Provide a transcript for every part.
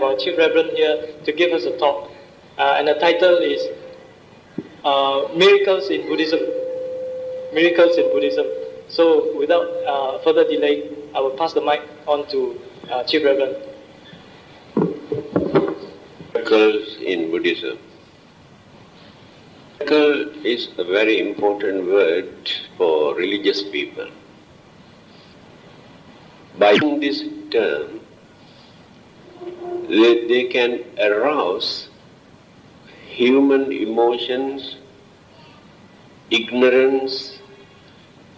our Chief Reverend here to give us a talk. And the title is Miracles in Buddhism. Miracles in Buddhism. So without further delay, I will pass the mic on to Chief Reverend. Miracles in Buddhism. Miracle is a very important word for religious people. By using this term, they can arouse human emotions, ignorance,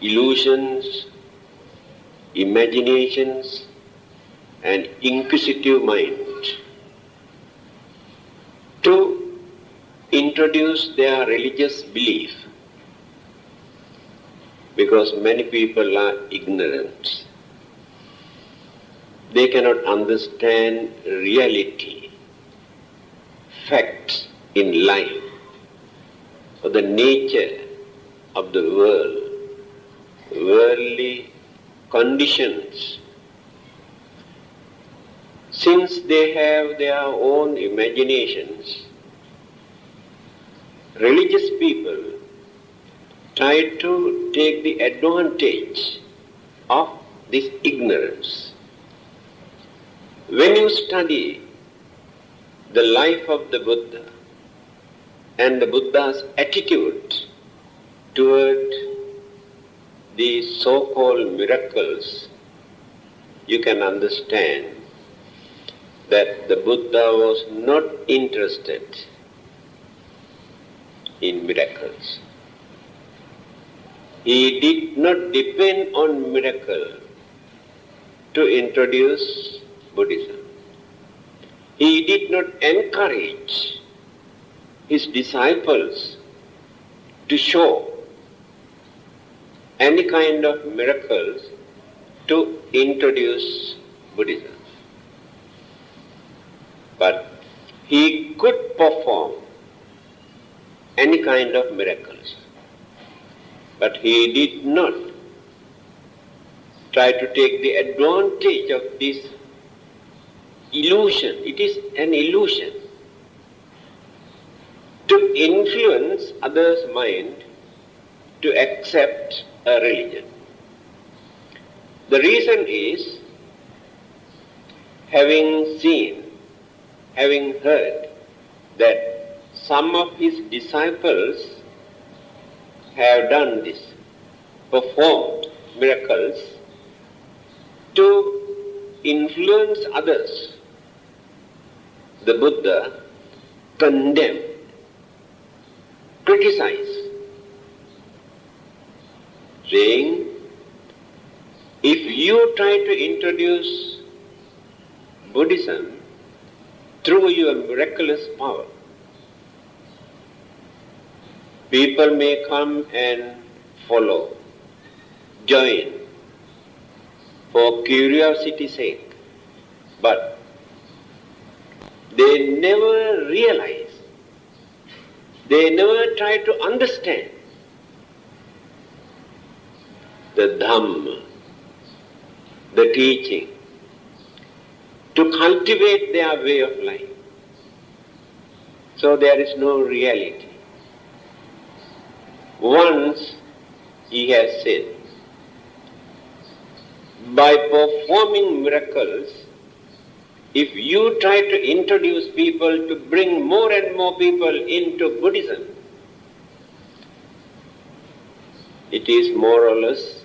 illusions, imaginations, and inquisitive mind to introduce their religious belief, because many people are ignorant. They cannot understand reality, facts in life, or the nature of the world, worldly conditions. Since they have their own imaginations, religious people try to take the advantage of this ignorance. When you study the life of the Buddha and the Buddha's attitude toward the so-called miracles, you can understand that the Buddha was not interested in miracles. He did not depend on miracle to introduce Buddhism. He did not encourage his disciples to show any kind of miracles to introduce Buddhism. But he could perform any kind of miracles. But he did not try to take the advantage of this illusion. It is an illusion to influence others' mind to accept a religion. The reason is, having seen, having heard that some of his disciples have done this, performed miracles to influence others, the Buddha condemned, criticized, saying, if you try to introduce Buddhism through your miraculous power, people may come and follow, join, for curiosity's sake, but they never realize, they never try to understand the Dhamma, the teaching, to cultivate their way of life. So there is no reality. Once he has said, by performing miracles, if you try to introduce people to bring more and more people into Buddhism, it is more or less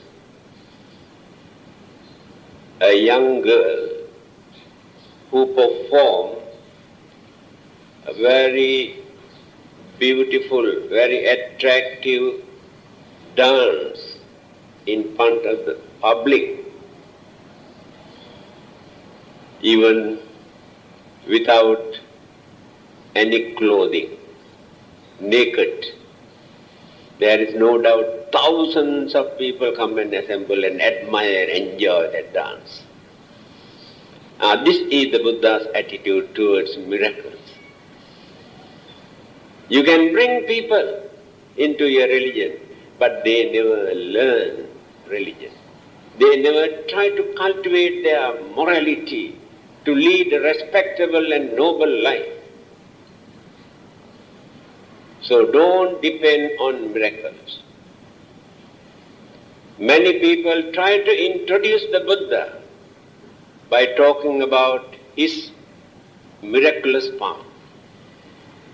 a young girl who performed a very beautiful, very attractive dance in front of the public, even without any clothing, naked. There is no doubt thousands of people come and assemble and admire, enjoy that dance. This is the Buddha's attitude towards miracles. You can bring people into your religion, but they never learn religion. They never try to cultivate their morality to lead a respectable and noble life. So don't depend on miracles. Many people try to introduce the Buddha by talking about his miraculous power.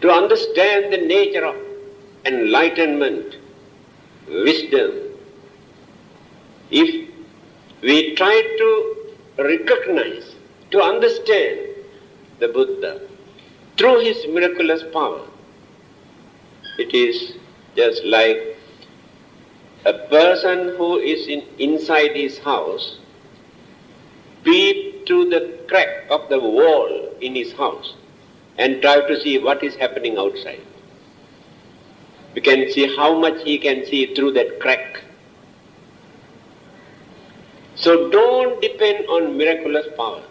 To understand the nature of enlightenment, wisdom, if we try to recognize, to understand the Buddha through his miraculous power, it is just like a person who is inside his house peep through the crack of the wall in his house and try to see what is happening outside. We can see how much he can see through that crack. So don't depend on miraculous power.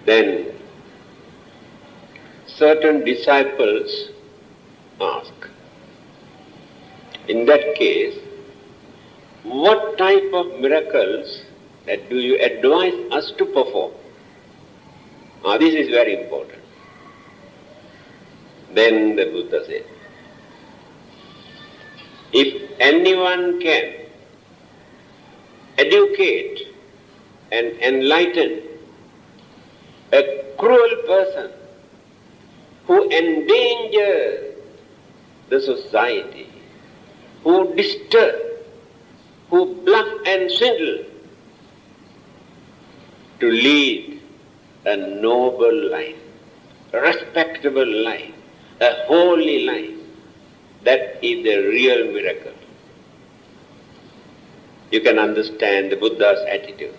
Then certain disciples ask, in that case, what type of miracles that do you advise us to perform? This is very important. Then the Buddha said, if anyone can educate and enlighten a cruel person who endangers the society, who disturb, who bluff and swindle, to lead a noble life, a respectable life, a holy life, that is the real miracle. You can understand the Buddha's attitude.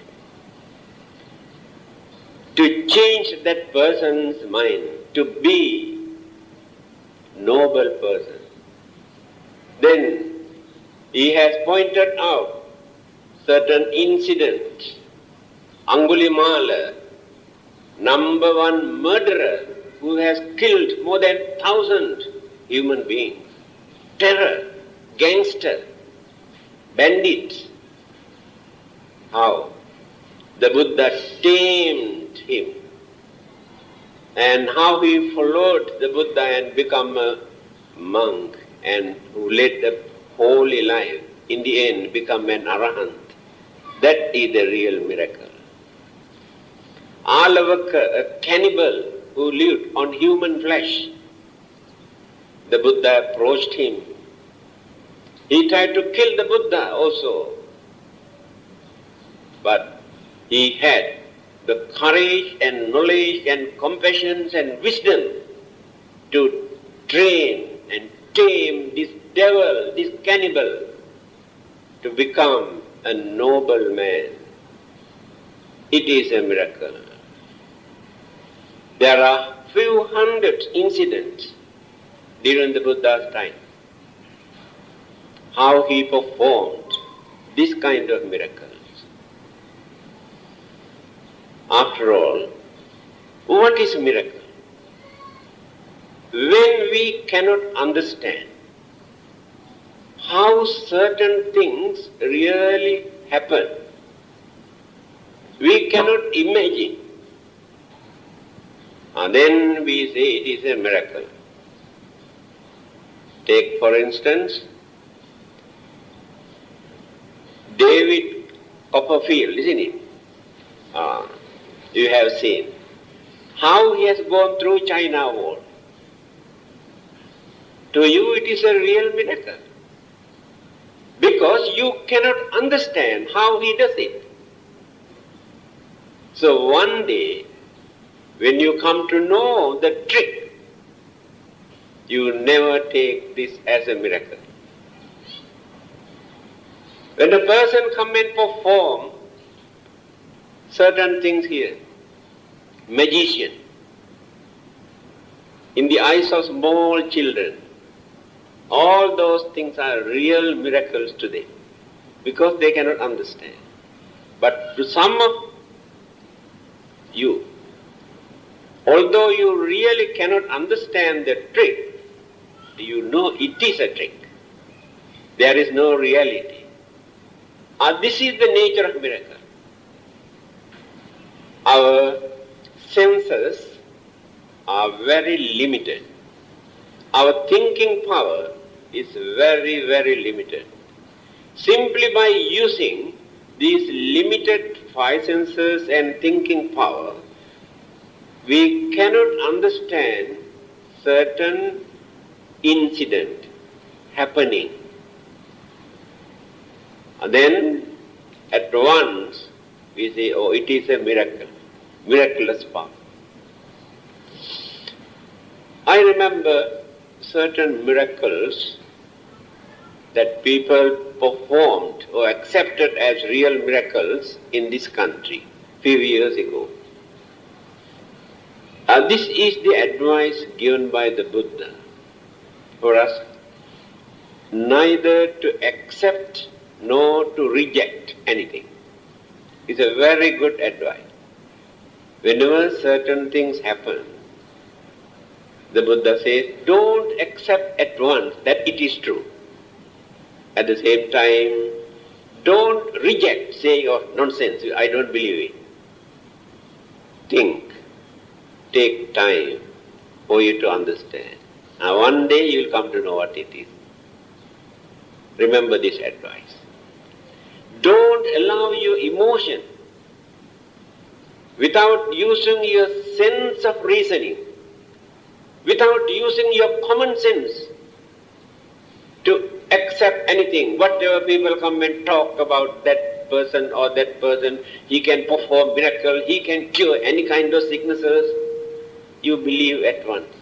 To change that person's mind to be noble person, then he has pointed out certain incidents. Angulimala, number one murderer who has killed more than 1,000 human beings, terror, gangster, bandits. How the Buddha tamed him, and how he followed the Buddha and become a monk, and who led a holy life, in the end become an arahant. That is the real miracle. Alavaka, a cannibal who lived on human flesh, the Buddha approached him. He tried to kill the Buddha also, but he had the courage and knowledge and compassion and wisdom to train and tame this devil, this cannibal, to become a noble man. It is a miracle. There are few hundred incidents during the Buddha's time, how he performed this kind of miracles. After all, what is a miracle? When we cannot understand how certain things really happen, we cannot imagine, and then we say it is a miracle. Take for instance, David Copperfield, isn't it? You have seen how he has gone through China war. To you it is a real miracle, because you cannot understand how he does it. So one day, when you come to know the trick, you never take this as a miracle. When a person come and perform certain things here, magician, in the eyes of small children, all those things are real miracles to them, because they cannot understand. But to some of you, although you really cannot understand the trick, you know it is a trick. There is no reality. This is the nature of miracle. our senses are very limited. Our thinking power is very, very limited. Simply by using these limited five senses and thinking power, we cannot understand certain incident happening. And then at once we say, oh, it is a miracle, miraculous power. I remember certain miracles that people performed or accepted as real miracles in this country few years ago. This is the advice given by the Buddha for us, neither to accept nor to reject anything. It's a very good advice. Whenever certain things happen, the Buddha says, don't accept at once that it is true. At the same time, don't reject, say, oh, nonsense, I don't believe it. Think, take time for you to understand. Now one day you will come to know what it is. Remember this advice. Don't allow your emotion without using your sense of reasoning, without using your common sense to accept anything. Whatever people come and talk about that person or that person, he can perform miracle, he can cure any kind of sicknesses, you believe at once.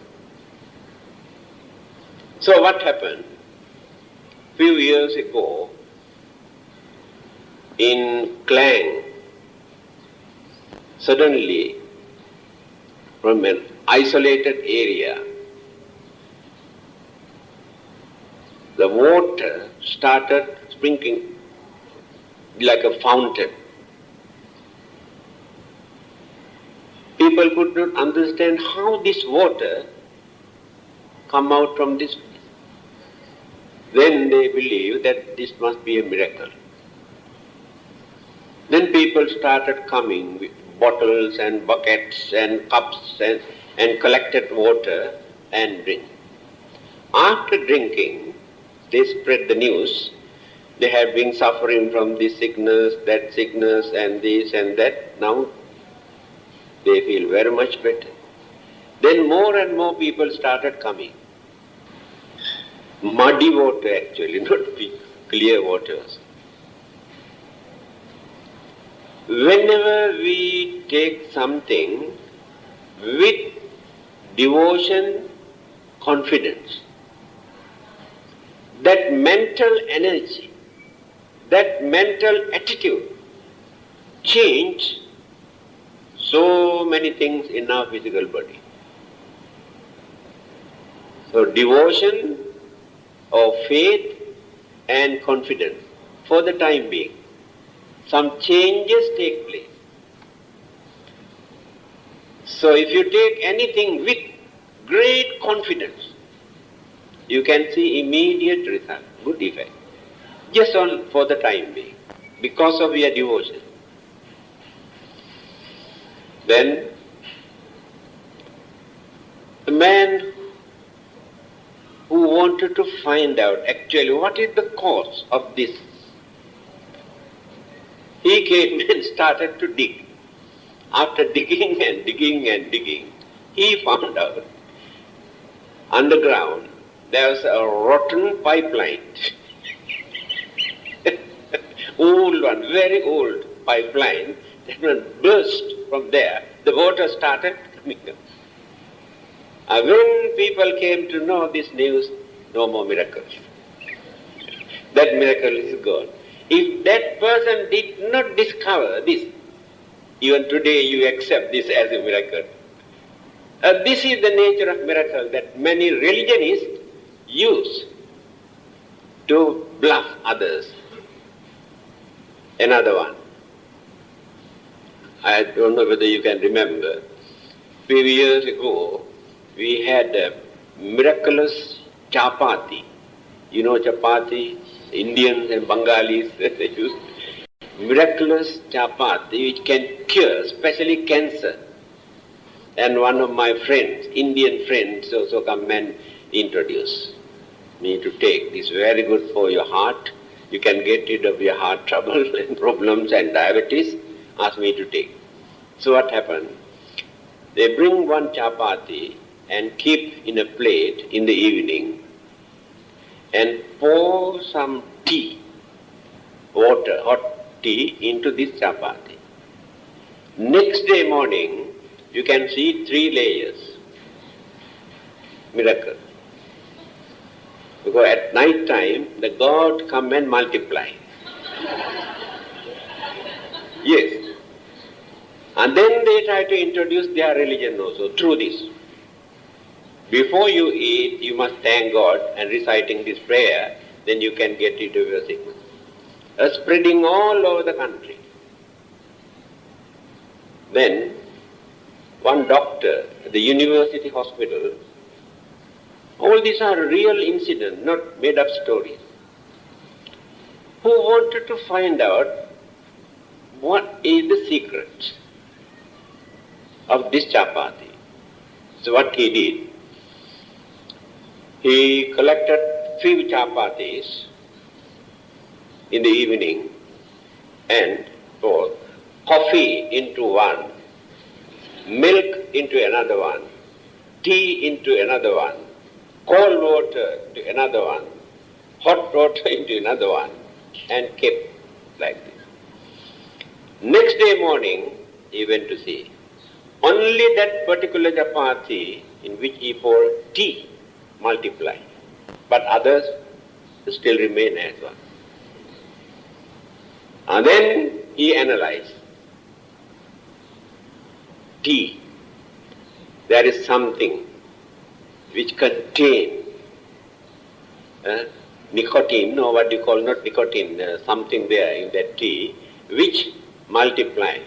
So what happened? Few years ago, in Klang, suddenly from an isolated area, the water started sprinkling like a fountain. People could not understand how this water come out from this place. Then they believed that this must be a miracle. Then people started coming with bottles and buckets and cups and collected water and drink. After drinking, they spread the news. They have been suffering from this sickness, and this and that. Now they feel very much better. Then more and more people started coming. Muddy water actually, not clear waters. Whenever we take something with devotion, confidence, that mental energy, that mental attitude change so many things in our physical body. So devotion of faith and confidence for the time being. Some changes take place. So if you take anything with great confidence, you can see immediate result, good effect, just for the time being, because of your devotion. Then the man who wanted to find out actually what is the cause of this, he came and started to dig. After digging and digging and digging, he found out underground there was a rotten pipeline. Old one, very old pipeline. That one burst from there. The water started coming up. When people came to know this news, no more miracles. That miracle is gone. If that person did not discover this, even today you accept this as a miracle. This is the nature of miracle that many religionists use to bluff others. Another one. I don't know whether you can remember. Few years ago, we had a miraculous chapati. You know chapati? Indians and Bengalis, they use. miraculous chapati which can cure, especially cancer. And one of my friends, Indian friends, also come and introduce me to take. This is very good for your heart. You can get rid of your heart trouble and problems and diabetes. Ask me to take. So what happened? They bring one chapati and keep in a plate in the evening and pour some tea, water, hot tea into this chapati. Next day morning, you can see 3 layers. Miracle. Because at night time, the God come and multiply. Yes. And then they try to introduce their religion also through this. Before you eat, you must thank God and reciting this prayer, then you can get rid of your sickness. Spreading all over the country. Then, one doctor at the university hospital, all these are real incidents, not made up stories, who wanted to find out what is the secret of this chapati. So what he did, he collected few chapatis in the evening and poured coffee into one, milk into another one, tea into another one, cold water to another one, hot water into another one, and kept like this. Next day morning, he went to see. Only that particular chapati in which he poured tea multiplied, but others still remain as one. And then he analyzed. Tea, there is something which contains nicotine, or what you call not nicotine, something there in that tea, which multiply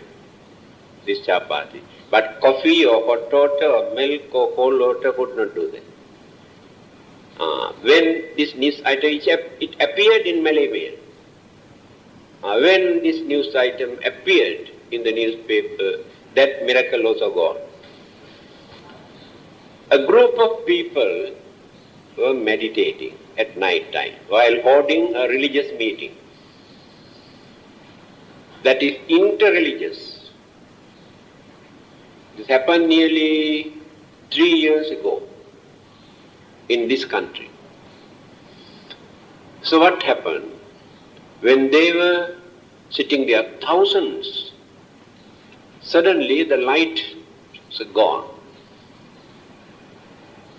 this chapati. But coffee or hot water or milk or cold water could not do that. When this news item, it appeared in Malay Mail. When this news item appeared in the newspaper, that miracle also gone. A group of people were meditating at night time while holding a religious meeting. That is interreligious. This happened nearly 3 years ago in this country. So what happened? When they were sitting there, thousands, suddenly the light was gone.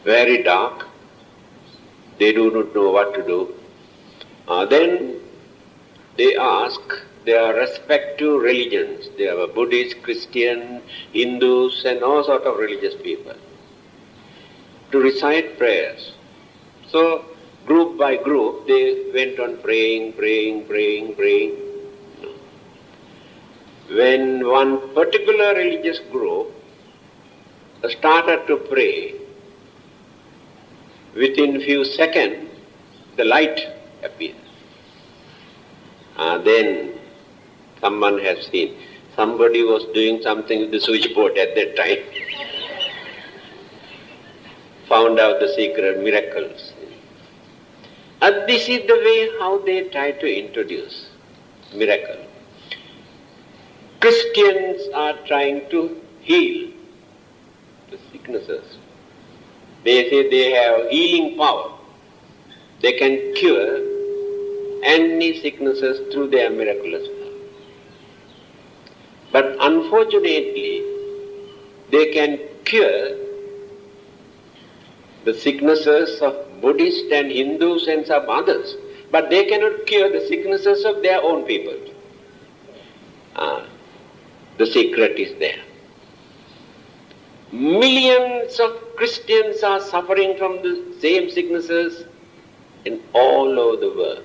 Very dark. They do not know what to do. Then they ask their respective religions. There were Buddhists, Christians, Hindus, and all sorts of religious people, to recite prayers. So, group by group, they went on praying. When one particular religious group started to pray, within few seconds, the light appeared. Then someone has seen, somebody was doing something with the switchboard at that time. Found out the secret miracles. And this is the way how they try to introduce miracle. Christians are trying to heal the sicknesses. They say they have healing power. They can cure any sicknesses through their miraculous power. But unfortunately, they can cure the sicknesses of Buddhists and Hindus and some others, but they cannot cure the sicknesses of their own people. The secret is there. Millions of Christians are suffering from the same sicknesses in all over the world,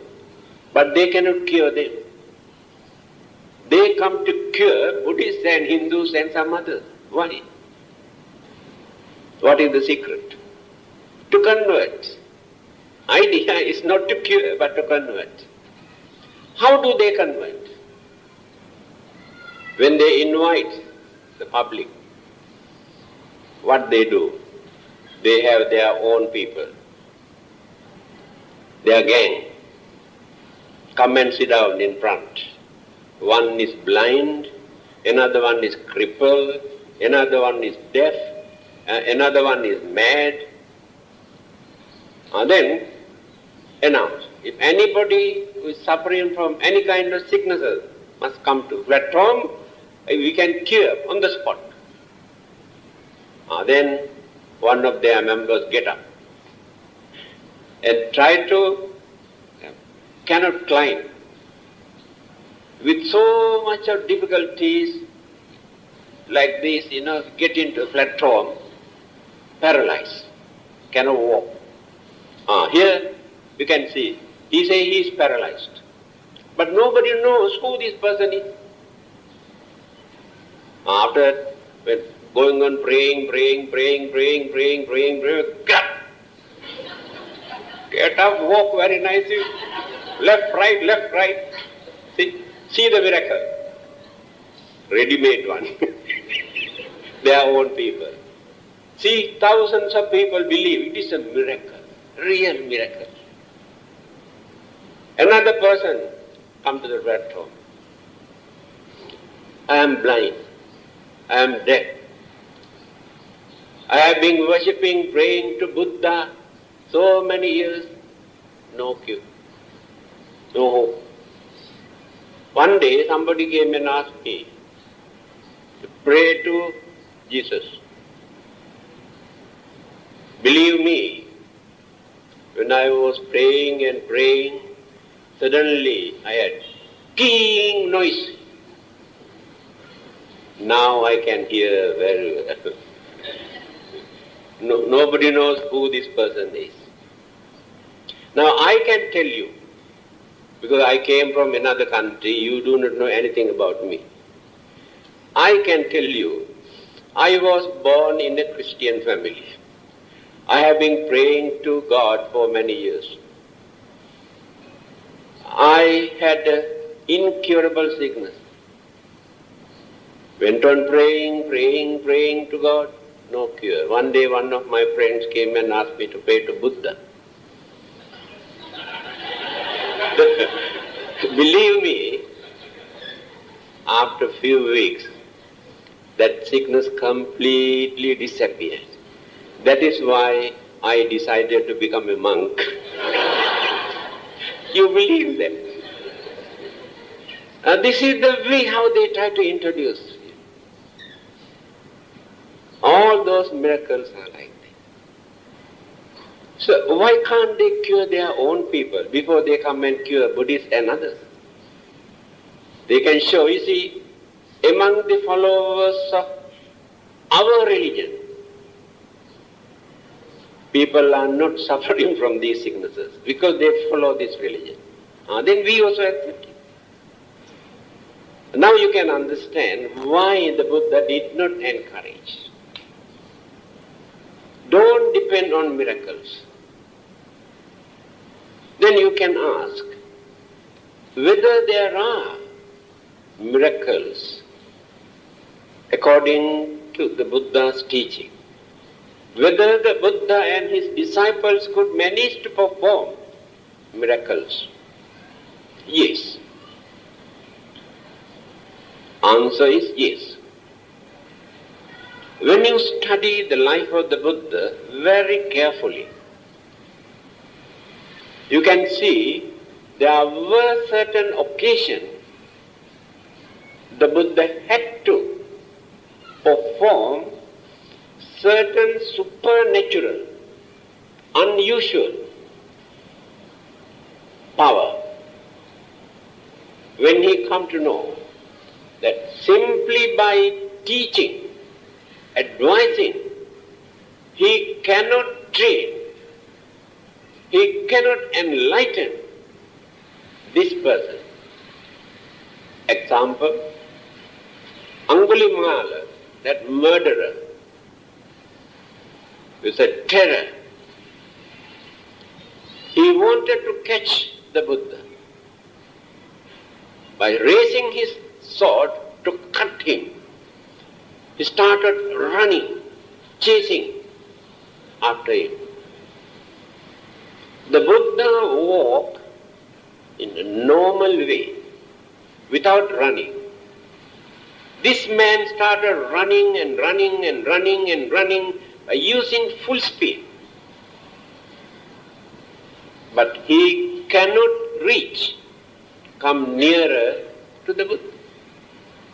but they cannot cure them. They come to cure Buddhists and Hindus and some others. Why? What is the secret? To convert. Idea is not to cure, but to convert. How do they convert? When they invite the public, what they do? They have their own people, their gang, come and sit down in front. One is blind, another one is crippled, another one is deaf, another one is mad. And then announce, if anybody who is suffering from any kind of sicknesses must come to platform, we can cure on the spot. Then one of their members get up and try to, cannot climb. With so much of difficulties like this, get into a platform, paralyzed, cannot walk. Here you can see, he says he is paralyzed. But nobody knows who this person is. After when going on praying, get up, walk very nicely, left, right. See the miracle. Ready-made one. Their own people. See, thousands of people believe it is a miracle, real miracle. Another person come to the platform. I am blind. I am deaf. I have been worshipping, praying to Buddha so many years. No cure. No hope. One day somebody came and asked me to pray to Jesus. Believe me, when I was praying and praying, suddenly I had keen noise. Now I can hear very well. Nobody knows who this person is. Now I can tell you, because I came from another country, you do not know anything about me. I can tell you, I was born in a Christian family. I have been praying to God for many years. I had an incurable sickness. Went on praying to God, no cure. One day one of my friends came and asked me to pray to Buddha. Believe me, after a few weeks, that sickness completely disappeared. That is why I decided to become a monk. You believe that? This is the way how they try to introduce you. All those miracles are like that. So why can't they cure their own people before they come and cure Buddhists and others? They can show, you see, among the followers of our religion, people are not suffering from these sicknesses because they follow this religion. Then we also accept it. Now you can understand why the Buddha did not encourage. Don't depend on miracles. Then you can ask whether there are miracles according to the Buddha's teaching. Whether the Buddha and his disciples could manage to perform miracles. Yes. Answer is yes. When you study the life of the Buddha very carefully, you can see there were certain occasions the Buddha had to perform certain supernatural, unusual power. When he come to know that simply by teaching, advising, he cannot train, he cannot enlighten this person. Example, Angulimala, that murderer, is a terror. He wanted to catch the Buddha by raising his sword to cut him. He started running, chasing after him. The Buddha walked in a normal way, without running. This man started running and running and running and running by using full speed. But he cannot reach, come nearer to the Buddha.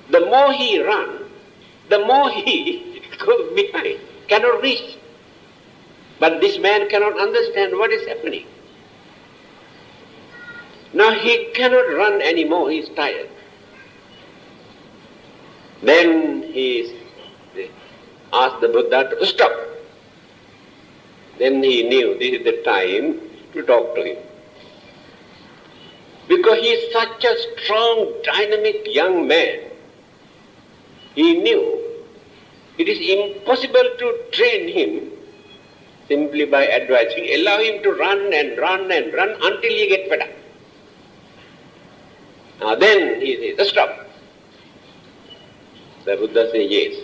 The more he runs, the more he goes behind, cannot reach. But this man cannot understand what is happening. Now he cannot run anymore, he is tired. Then he asked the Buddha to stop. Then he knew this is the time to talk to him. Because he is such a strong, dynamic young man, he knew it is impossible to train him simply by advising. Allow him to run and run and run until he gets fed up. Now then he says, stop. The Buddha says, yes.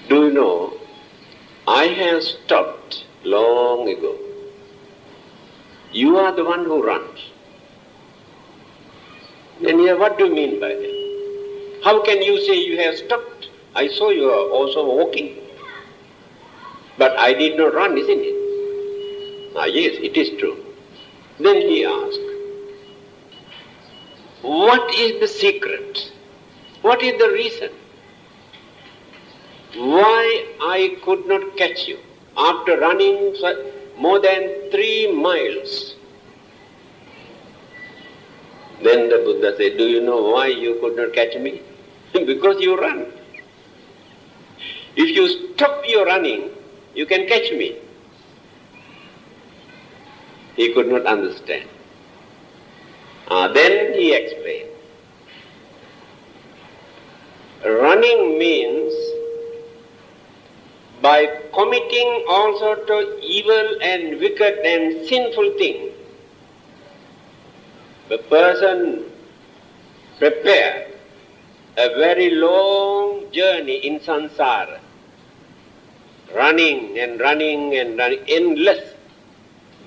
Do you know, I have stopped long ago. You are the one who runs. Then here, what do you mean by that? How can you say you have stopped? I saw you are also walking. But I did not run, isn't it? Ah, yes, it is true. Then he asked, what is the secret? What is the reason why I could not catch you after running more than 3 miles? Then the Buddha said, do you know why you could not catch me? Because you run. If you stop your running, you can catch me. He could not understand. Then he explained. Running means by committing all sorts of evil and wicked and sinful things, the person prepares a very long journey in samsara, running and running and running, endless,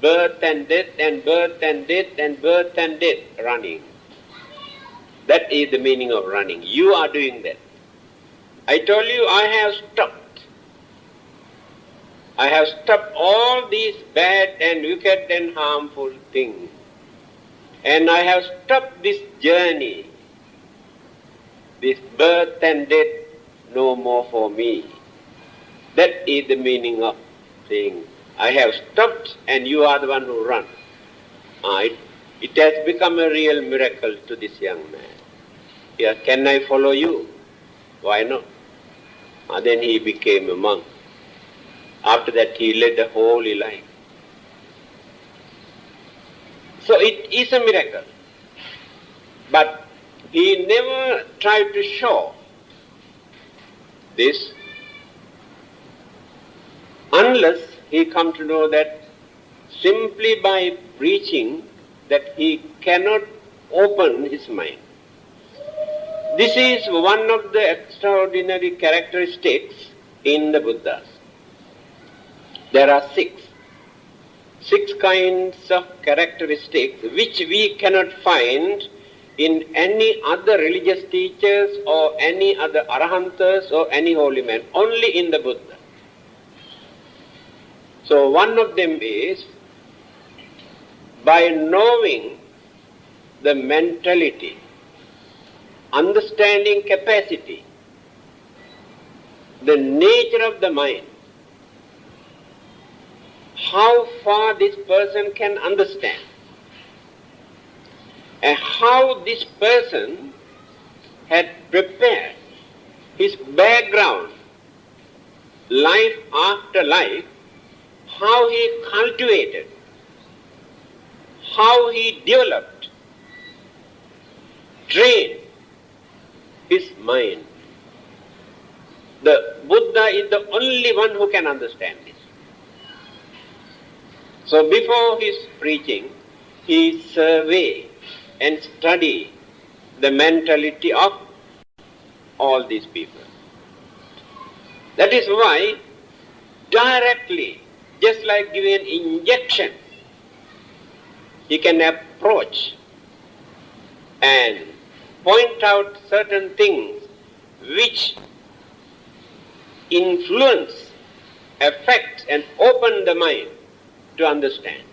birth and death and birth and death and birth and death, running. That is the meaning of running. You are doing that. I told you I have stopped. I have stopped all these bad and wicked and harmful things. And I have stopped this journey, this birth and death, no more for me. That is the meaning of saying, I have stopped and you are the one who runs. It has become a real miracle to this young man. Yeah, can I follow you? Why not? Then he became a monk. After that he led a holy life. So it is a miracle. But he never tried to show this unless he come to know that simply by preaching that he cannot open his mind. This is one of the extraordinary characteristics in the Buddhas. There are six kinds of characteristics which we cannot find in any other religious teachers or any other arahantas or any holy man, only in the Buddha. So one of them is by knowing the mentality, understanding capacity, the nature of the mind, how far this person can understand, and how this person had prepared his background, life after life, how he cultivated, how he developed, trained his mind. The Buddha is the only one who can understand this. So before his preaching, he surveyed and studied the mentality of all these people. That is why directly, just like giving an injection, he can approach and point out certain things which influence, affect and open the mind to understand.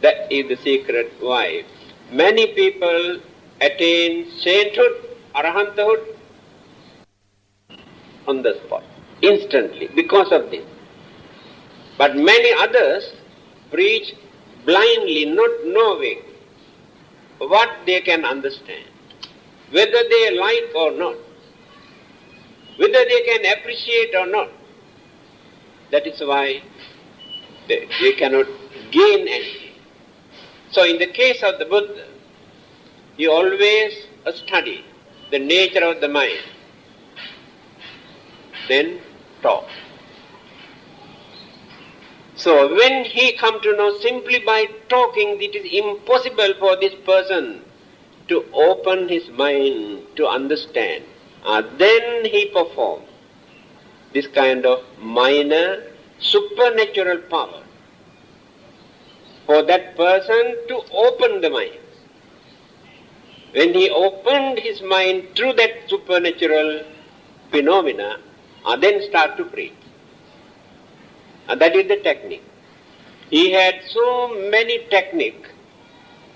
That is the secret why many people attain sainthood, arahanthood on the spot, instantly, because of this. But many others preach blindly, not knowing what they can understand, whether they like or not, whether they can appreciate or not. That is why they cannot gain anything. So in the case of the Buddha, he always studied the nature of the mind, then talk. So when he come to know simply by talking, it is impossible for this person to open his mind to understand. Then he performs this kind of minor supernatural power for that person to open the mind. When he opened his mind through that supernatural phenomena, then start to preach. And that is the technique. He had so many techniques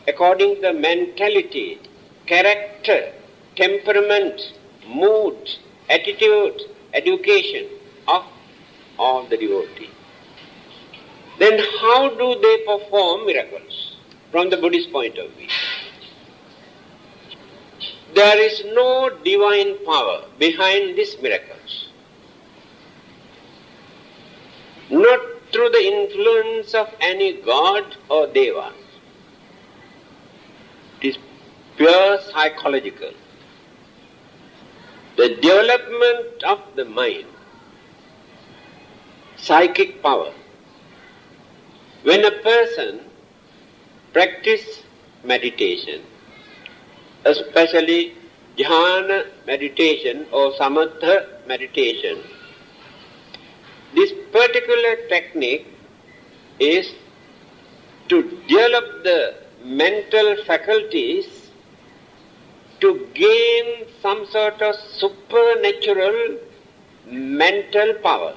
according to the mentality, character, temperament, mood, attitude, education of all the devotees. Then how do they perform miracles from the Buddhist point of view? There is no divine power behind these miracles. Not through the influence of any god or deva. It is pure psychological. The development of the mind, psychic power. When a person practices meditation, especially jhana meditation or samatha meditation, this particular technique is to develop the mental faculties to gain some sort of supernatural mental power.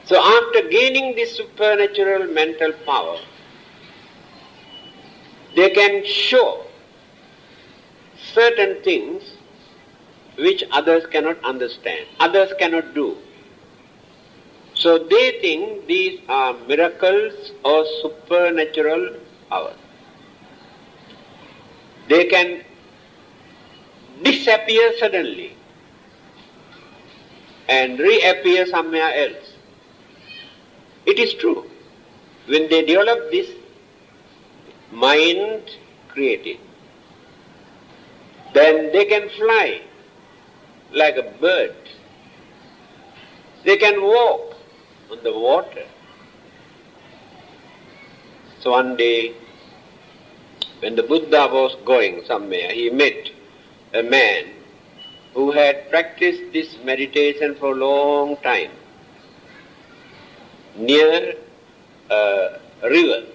So after gaining this supernatural mental power, they can show certain things which others cannot understand, others cannot do. So they think these are miracles or supernatural powers. They can disappear suddenly and reappear somewhere else. It is true. When they develop this mind created, then they can fly like a bird. They can walk on the water. So one day, when the Buddha was going somewhere, he met a man who had practiced this meditation for a long time near a river.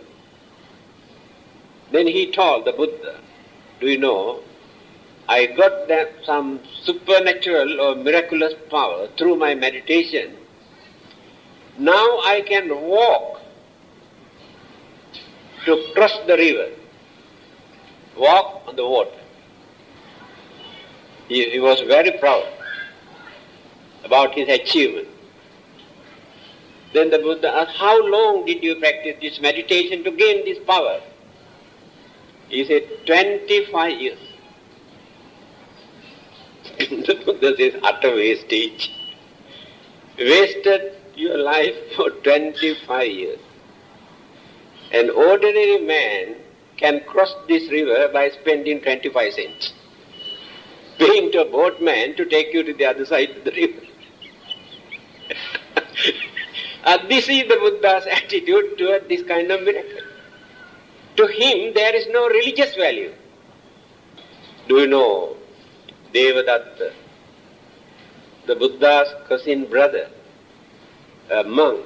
Then he told the Buddha, do you know, I got some supernatural or miraculous power through my meditation. Now I can walk to cross the river, walk on the water. He was very proud about his achievement. Then the Buddha asked, how long did you practice this meditation to gain this power? He said, 25 years. The Buddha says, utter wastage. Wasted your life for 25 years. An ordinary man can cross this river by spending 25 cents, paying to a boatman to take you to the other side of the river. This is the Buddha's attitude toward this kind of miracle. To him, there is no religious value. Do you know Devadatta, the Buddha's cousin brother, a monk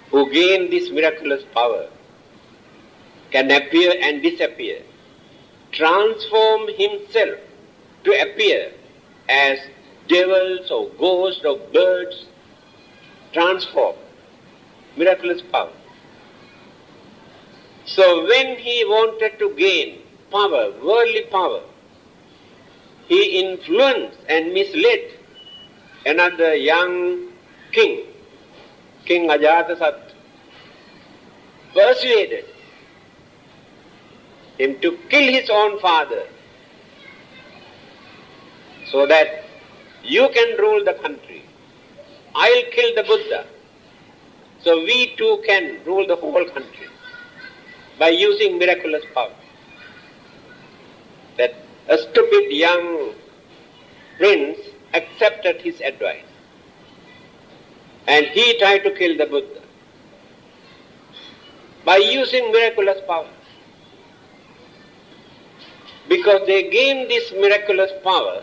who gained this miraculous power, can appear and disappear, transform himself to appear as devils or ghosts or birds, transform, miraculous power. So when he wanted to gain power, worldly power, he influenced and misled another young king, King Ajatasattu, persuaded him to kill his own father so that you can rule the country. I'll kill the Buddha so we too can rule the whole country by using miraculous power. That a stupid young prince accepted his advice and he tried to kill the Buddha by using miraculous power. Because they gained this miraculous power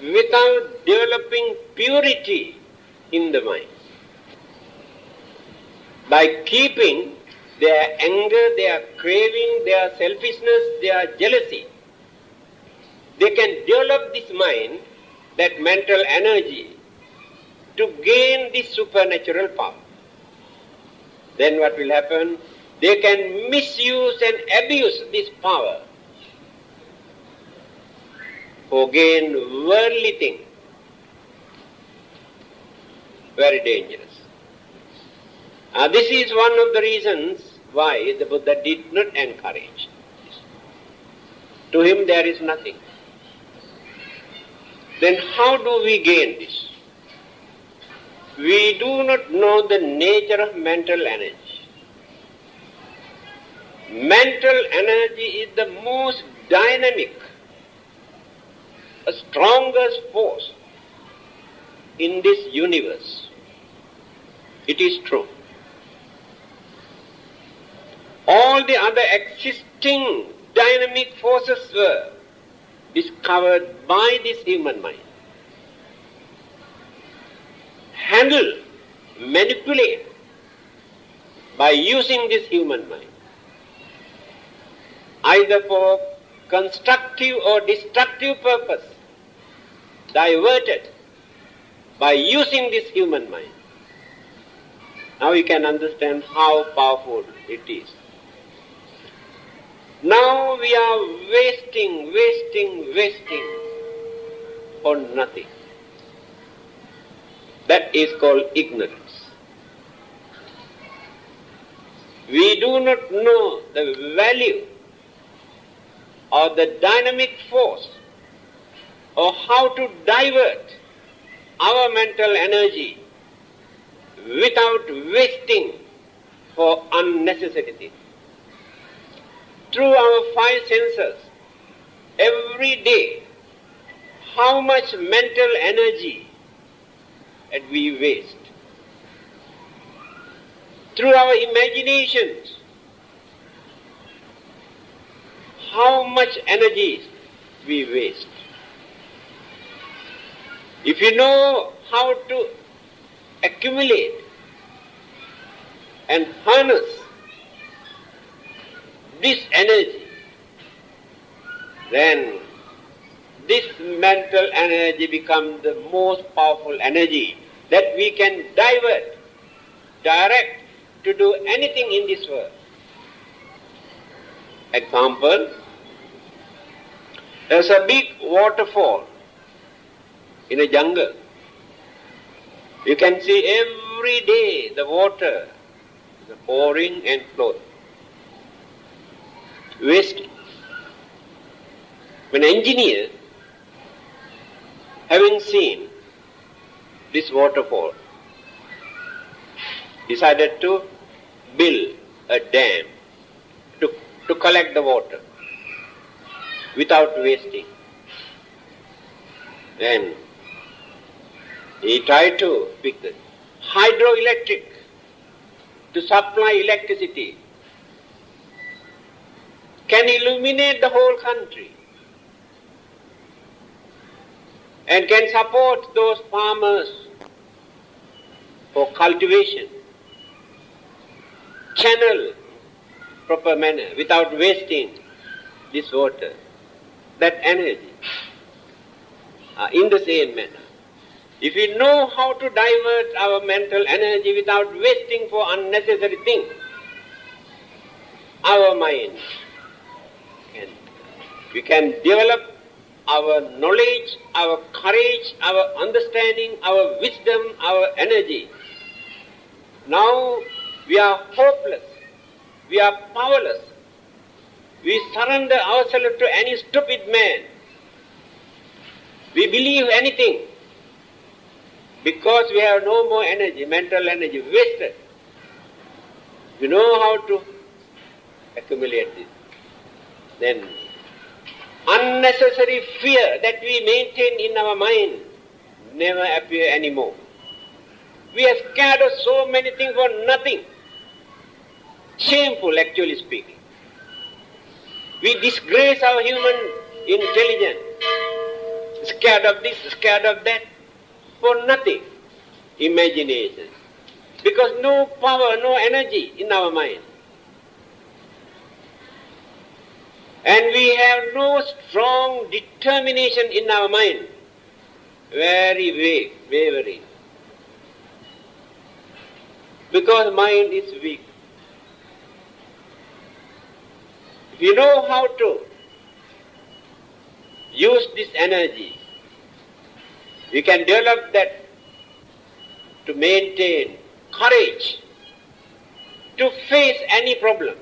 without developing purity in the mind. By keeping their anger, their craving, their selfishness, their jealousy, they can develop this mind, that mental energy, to gain this supernatural power. Then what will happen? They can misuse and abuse this power for gain worldly things. Very dangerous. This is one of the reasons why the Buddha did not encourage this. To him there is nothing. Then how do we gain this? We do not know the nature of mental energy. Mental energy is the most dynamic, strongest force in this universe. It is true. All the other existing dynamic forces were discovered by this human mind. Handled, manipulated by using this human mind, either for constructive or destructive purpose, diverted by using this human mind. Now you can understand how powerful it is. Now we are wasting for nothing. That is called ignorance. We do not know the value or the dynamic force or how to divert our mental energy without wasting for unnecessary things. Through our five senses, every day, how much mental energy that we waste. Through our imaginations, how much energy we waste. If you know how to accumulate and harness this energy, then this mental energy becomes the most powerful energy that we can divert, direct to do anything in this world. Example, there's a big waterfall in a jungle. You can see every day the water is pouring and flowing, wasting. When an engineer, having seen this waterfall, decided to build a dam to collect the water without wasting. Then he tried to pick the hydroelectric to supply electricity can illuminate the whole country and can support those farmers for cultivation, channel proper manner without wasting this water, that energy, in the same manner. If we know how to divert our mental energy without wasting for unnecessary things, our mind we can develop our knowledge, our courage, our understanding, our wisdom, our energy. Now we are hopeless, we are powerless. We surrender ourselves to any stupid man. We believe anything because we have no more energy, mental energy, wasted. We know how to accumulate this. Then unnecessary fear that we maintain in our mind never appear anymore. We are scared of so many things for nothing. Shameful, actually speaking. We disgrace our human intelligence. Scared of this, scared of that, for nothing. Imagination. Because no power, no energy in our mind. And we have no strong determination in our mind. Very vague, wavering. Because mind is weak. If you know how to use this energy, you can develop that to maintain courage, to face any problem,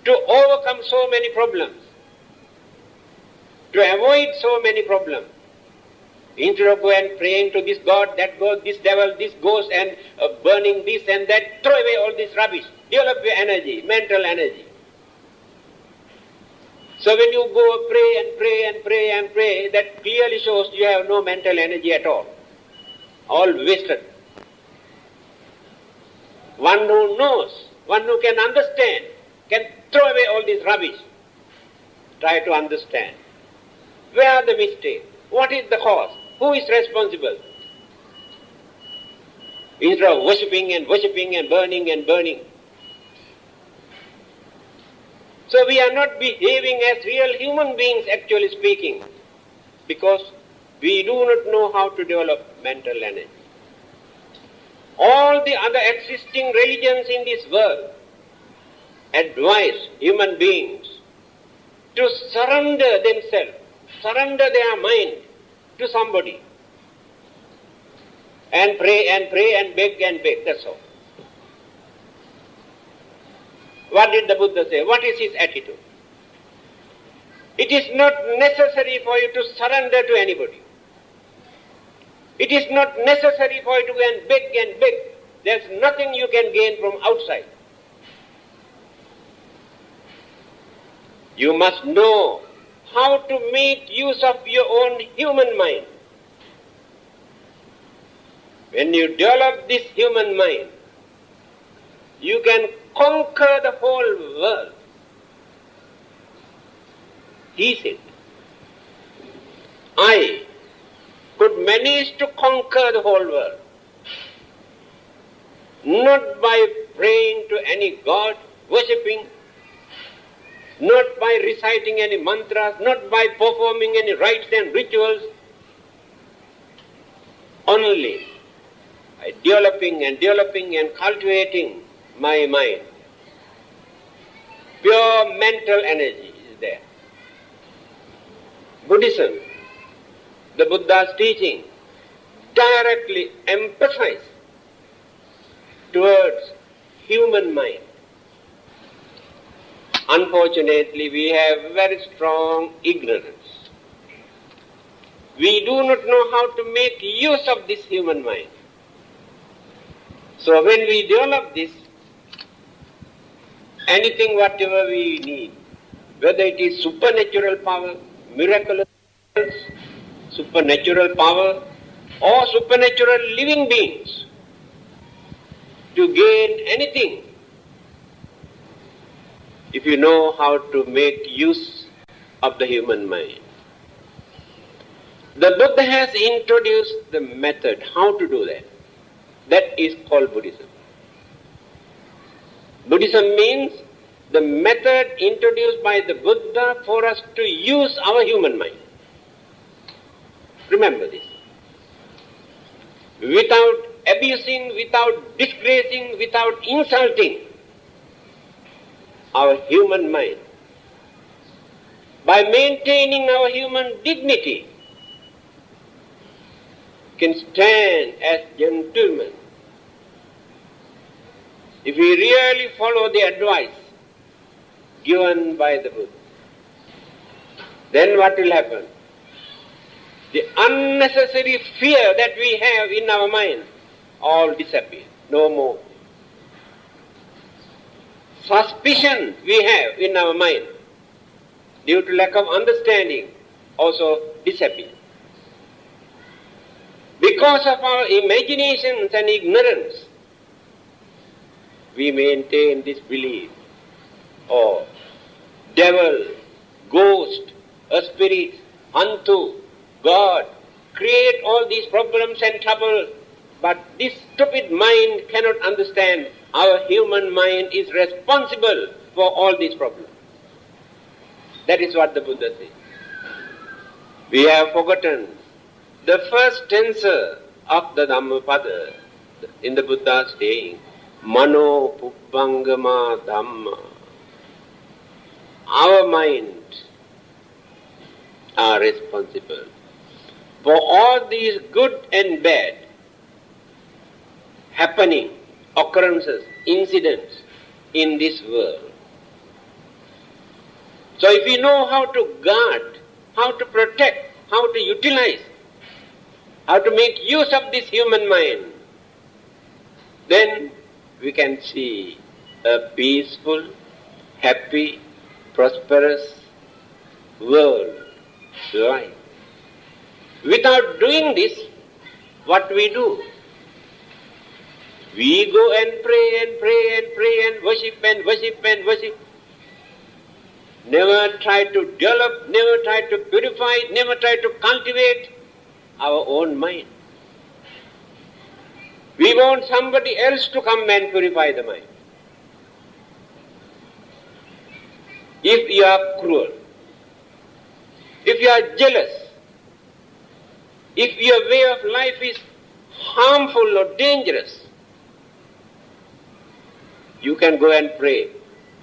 to overcome so many problems, to avoid so many problems. Instead of going and praying to this God, that God, this devil, this ghost, and burning this and that, throw away all this rubbish. Develop your energy, mental energy. So when you go pray and pray and pray and pray, that clearly shows you have no mental energy at all wasted. One who knows, one who can understand, can throw away all this rubbish. Try to understand. Where are the mistakes? What is the cause? Who is responsible? Instead of worshipping and worshipping and burning. So we are not behaving as real human beings, actually speaking, because we do not know how to develop mental energy. All the other existing religions in this world advise human beings to surrender themselves, surrender their mind to somebody, and pray and beg, that's all. What did the Buddha say? What is his attitude? It is not necessary for you to surrender to anybody. It is not necessary for you to go and beg. There's nothing you can gain from outside. You must know how to make use of your own human mind. When you develop this human mind, you can conquer the whole world. He said, I could manage to conquer the whole world, not by praying to any god, worshipping, not by reciting any mantras, not by performing any rites and rituals, only by developing and cultivating my mind. Pure mental energy is there. Buddhism, the Buddha's teaching, directly emphasizes towards human mind. Unfortunately, we have very strong ignorance. We do not know how to make use of this human mind. So when we develop this, anything whatever we need, whether it is supernatural power, miraculous, supernatural power, or supernatural living beings, to gain anything, if you know how to make use of the human mind. The Buddha has introduced the method how to do that. That is called Buddhism. Buddhism means the method introduced by the Buddha for us to use our human mind. Remember this. Without abusing, without disgracing, without insulting our human mind. By maintaining our human dignity, can stand as gentlemen. If we really follow the advice given by the Buddha, then what will happen? The unnecessary fear that we have in our mind all disappear, no more. Suspicion we have in our mind due to lack of understanding also disappear. Because of our imaginations and ignorance, we maintain this belief, oh, devil, ghost, a spirit, hantu, God, create all these problems and trouble, but this stupid mind cannot understand our human mind is responsible for all these problems. That is what the Buddha says. We have forgotten the first stanza of the Dhammapada in the Buddha's saying, Mano Pubbangama Dhamma. Our mind are responsible for all these good and bad happening, occurrences, incidents in this world. So if we know how to guard, how to protect, how to utilize, how to make use of this human mind, then we can see a peaceful, happy, prosperous world life. Without doing this, what we do? We go and pray and pray and pray and worship and worship and worship. Never try to develop, never try to purify, never try to cultivate our own mind. We want somebody else to come and purify the mind. If you are cruel, if you are jealous, if your way of life is harmful or dangerous, you can go and pray,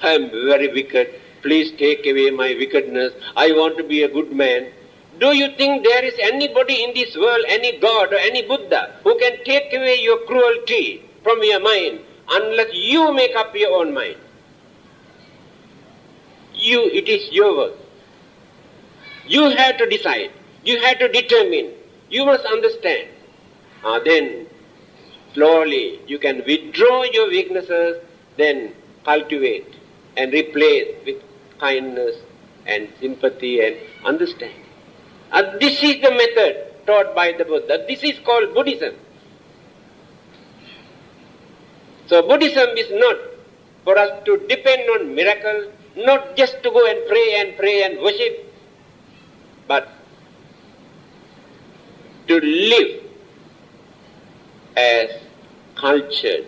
I am very wicked, please take away my wickedness, I want to be a good man. Do you think there is anybody in this world, any God or any Buddha, who can take away your cruelty from your mind unless you make up your own mind? It is your work. You have to decide, you have to determine, you must understand. Then slowly you can withdraw your weaknesses, then cultivate and replace with kindness and sympathy and understanding. This is the method taught by the Buddha. This is called Buddhism. So Buddhism is not for us to depend on miracles, not just to go and pray and worship, but to live as cultured,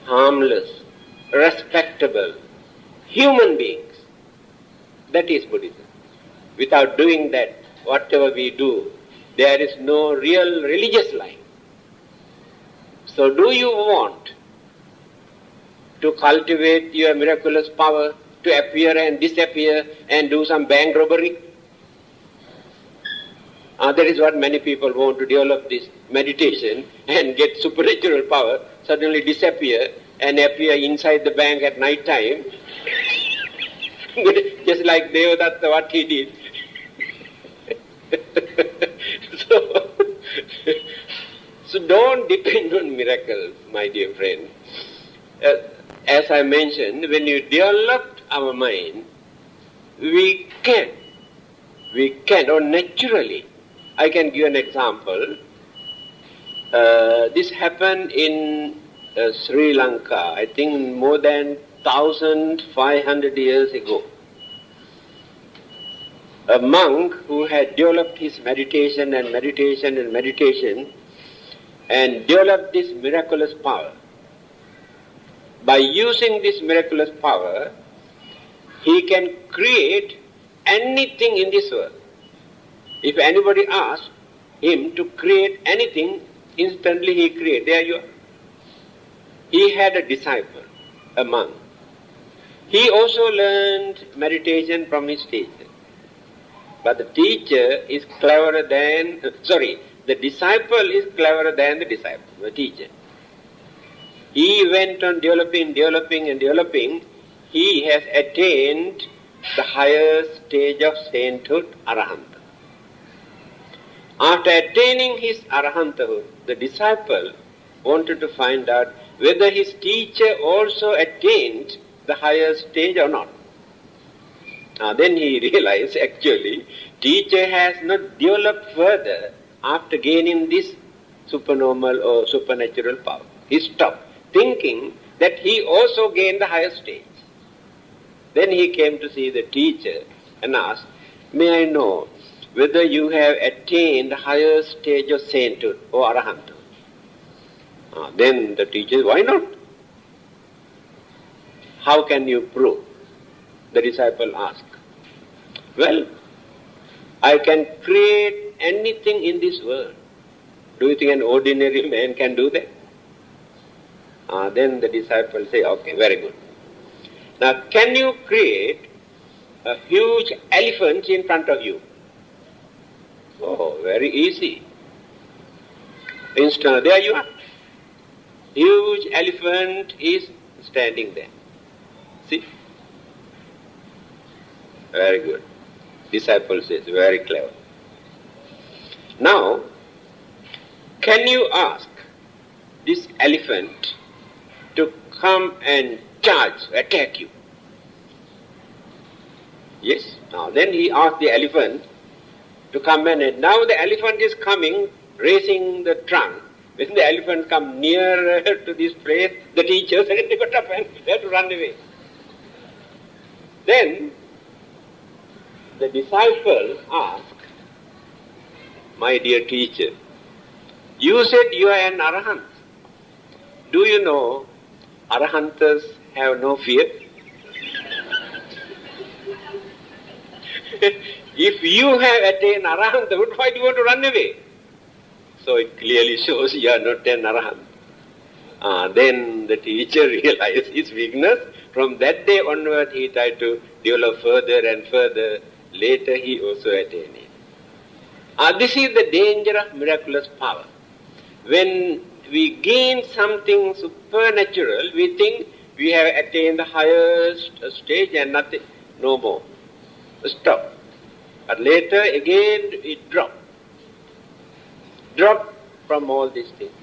harmless, respectable human beings. That is Buddhism. Without doing that, whatever we do, there is no real religious life. So do you want to cultivate your miraculous power to appear and disappear and do some bank robbery? That is what many people want, to develop this meditation and get supernatural power, suddenly disappear and appear inside the bank at night time, just like Devadatta, what he did. So don't depend on miracles, my dear friend. As I mentioned, when you develop our mind, we can, or naturally. I can give an example. This happened in Sri Lanka, I think more than 1,500 years ago, a monk who had developed his meditation and meditation and meditation and developed this miraculous power. By using this miraculous power, he can create anything in this world. If anybody asks him to create anything, instantly he creates. There you are. He had a disciple, a monk. He also learned meditation from his teacher. But the teacher is cleverer than, the disciple is cleverer than the disciple, the teacher. He went on developing. He has attained the higher stage of sainthood, arahanta. After attaining his arahanthood, the disciple wanted to find out whether his teacher also attained the higher stage or not. Then he realized actually teacher has not developed further after gaining this supernormal or supernatural power. He stopped, thinking that he also gained the higher stage. Then he came to see the teacher and asked, "May I know whether you have attained the higher stage of sainthood or arahanthood?" Then the teacher, "Why not? How can you prove?" The disciple asked. "Well, I can create anything in this world. Do you think an ordinary man can do that?" Then the disciple say, "Okay, very good. Now, can you create a huge elephant in front of you?" "Oh, very easy. Instantly, there you are. Huge elephant is standing there. See? Very good." Disciple says, "Very clever. Now, can you ask this elephant to come and charge, attack you?" "Yes." Now then he asked the elephant to come and now the elephant is coming, raising the trunk. When the elephant comes nearer to this place, the teacher suddenly got up and had to run away. Then the disciple asked, "My dear teacher, you said you are an arahant. Do you know arahantas have no fear? If you have attained arahanthood, why do you want to run away?" So it clearly shows you are not an arahant. Then the teacher realized his weakness. From that day onward, he tried to develop further and further. Later, he also attained it. This is the danger of miraculous power. When we gain something supernatural, we think we have attained the highest stage and nothing, no more. Stop. But later, again, it dropped. Dropped from all these things.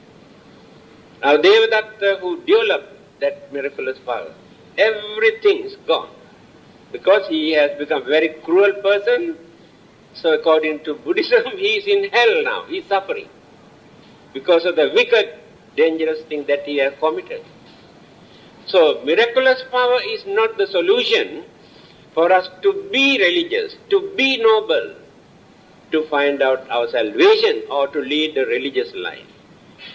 Now, Devadatta, who developed that miraculous power, everything is gone. Because he has become a very cruel person, so according to Buddhism, he is in hell now, he is suffering. Because of the wicked, dangerous thing that he has committed. So, miraculous power is not the solution for us to be religious, to be noble, to find out our salvation or to lead a religious life.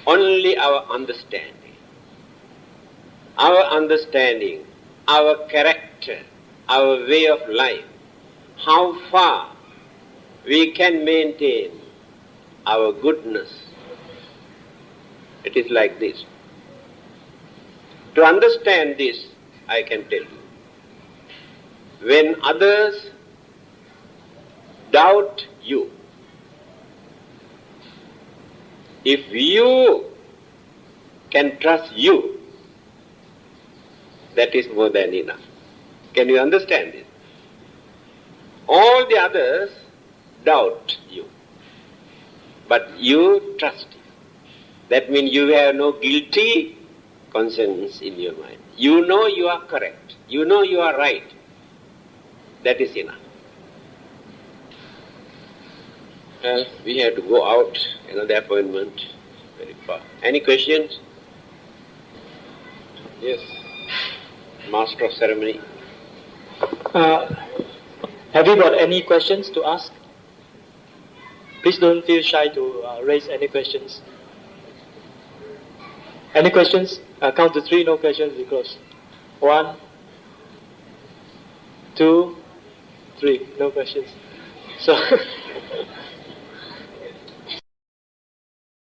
Only our understanding, our character, our way of life, how far we can maintain our goodness. It is like this. To understand this, I can tell you, when others doubt you, if you can trust you, that is more than enough. Can you understand this? All the others doubt you, but you trust. That means you have no guilty conscience in your mind. You know you are correct. You know you are right. That is enough. We have to go out, the appointment, very far. Any questions? Yes. Master of Ceremony. Have you got any questions to ask? Please don't feel shy to raise any questions. Any questions? Count to 3, no questions, we close. 1, 2, 3, no questions. So